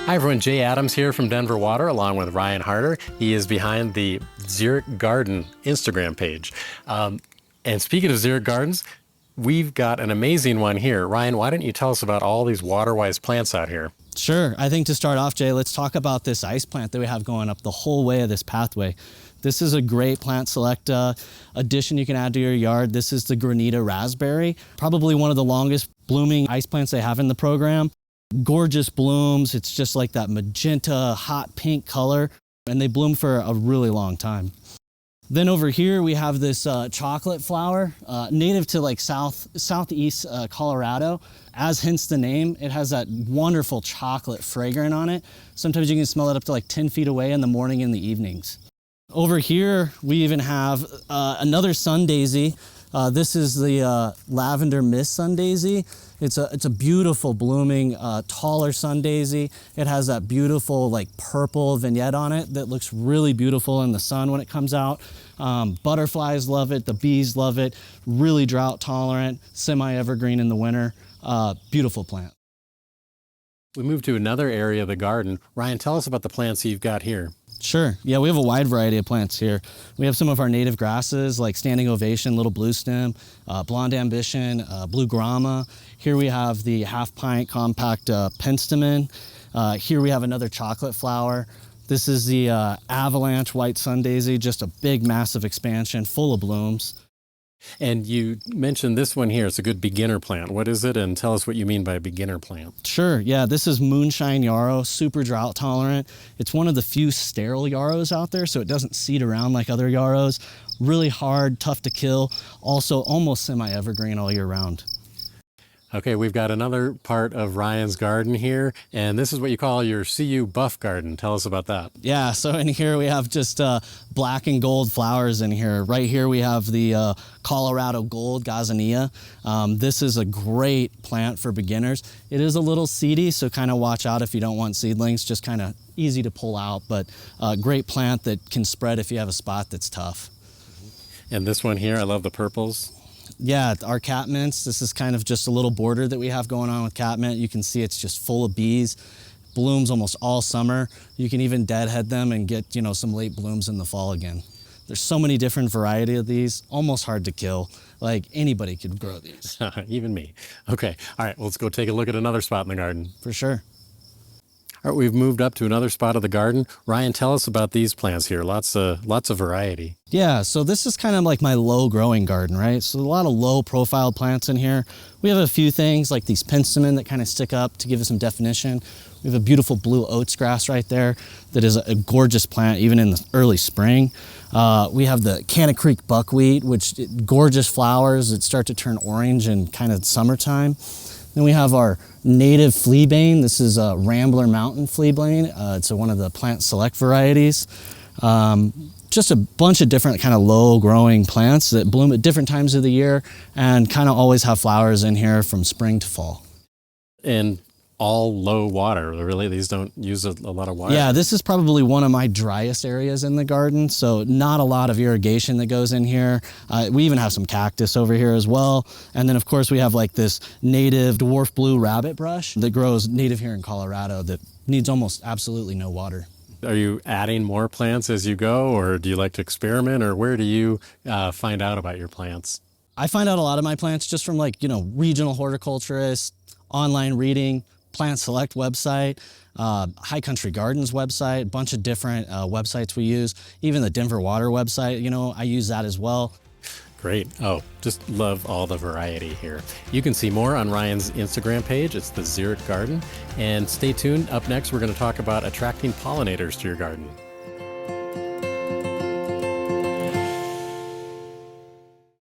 Hi everyone, Jay Adams here from Denver Water along with Ryan Harter. He is behind the Xeric Garden Instagram page. And speaking of Xeric Gardens, we've got an amazing one here. Ryan, why don't you tell us about all these water-wise plants out here? Sure. I think to start off, Jay, let's talk about this ice plant that we have going up the whole way of this pathway. This is a great plant select addition you can add to your yard. This is the Granita raspberry, probably one of the longest blooming ice plants they have in the program. Gorgeous blooms. It's just like that magenta, hot pink color, and they bloom for a really long time. Then over here we have this chocolate flower, native to like southeast Colorado. As hence the name, it has that wonderful chocolate fragrance on it. Sometimes you can smell it up to like 10 feet away in the morning and the evenings. Over here we even have another sun daisy. This is the lavender mist sun daisy. It's a beautiful blooming, taller sun daisy. It has that beautiful like purple vignette on it that looks really beautiful in the sun when it comes out. Butterflies love it, the bees love it. Really drought tolerant, semi-evergreen in the winter. Beautiful plant. We move to another area of the garden. Ryan, tell us about the plants you've got here. Sure. Yeah, we have a wide variety of plants here. We have some of our native grasses like standing ovation, little blue stem, blonde ambition, blue grama. Here we have the half pint compact penstemon. Here we have another chocolate flower. This is the avalanche white sun daisy, just a big, massive expansion, full of blooms. And you mentioned this one here. It's a good beginner plant. What is it? And tell us what you mean by a beginner plant. Sure. Yeah, this is moonshine yarrow, super drought tolerant. It's one of the few sterile yarrows out there, so it doesn't seed around like other yarrows. Really hard, tough to kill. Also almost semi-evergreen all year round. Okay, we've got another part of Ryan's garden here, and this is what you call your CU buff garden. Tell us about that. Yeah, so in here we have just black and gold flowers in here. Right here we have the Colorado gold gazania. This is a great plant for beginners. It is a little seedy, so kind of watch out if you don't want seedlings. Just kind of easy to pull out, but a great plant that can spread if you have a spot that's tough. And this one here, I love the purples. Yeah, our catmints, this is kind of just a little border that we have going on with catmint. You can see it's just full of bees, blooms almost all summer. You can even deadhead them and get, some late blooms in the fall again. There's so many different variety of these, almost hard to kill. Like anybody could grow these. Even me. Okay, all right, well, let's go take a look at another spot in the garden. For sure. All right, we've moved up to another spot of the garden. Ryan, tell us about these plants here. Lots of variety. Yeah, so this is kind of like my low growing garden, right? So a lot of low profile plants in here. We have a few things like these penstemon that kind of stick up to give it some definition. We have a beautiful blue oats grass right there that is a gorgeous plant even in the early spring. We have the Canna Creek buckwheat, which gorgeous flowers that start to turn orange in kind of summertime. Then we have our native fleabane. This is a Rambler Mountain fleabane. It's one of the plant select varieties. Just a bunch of different kind of low growing plants that bloom at different times of the year and kind of always have flowers in here from spring to fall. And all low water, really? These don't use a lot of water? Yeah, this is probably one of my driest areas in the garden, so not a lot of irrigation that goes in here. We even have some cactus over here as well. And then of course we have like this native dwarf blue rabbit brush that grows native here in Colorado that needs almost absolutely no water. Are you adding more plants as you go, or do you like to experiment, or where do you find out about your plants? I find out a lot of my plants just from regional horticulturists, online reading, Plant Select website, High Country Gardens website, a bunch of different websites we use. Even the Denver Water website, I use that as well. Great. Oh, just love all the variety here. You can see more on Ryan's Instagram page. It's the Xeric Garden. And stay tuned. Up next, we're going to talk about attracting pollinators to your garden.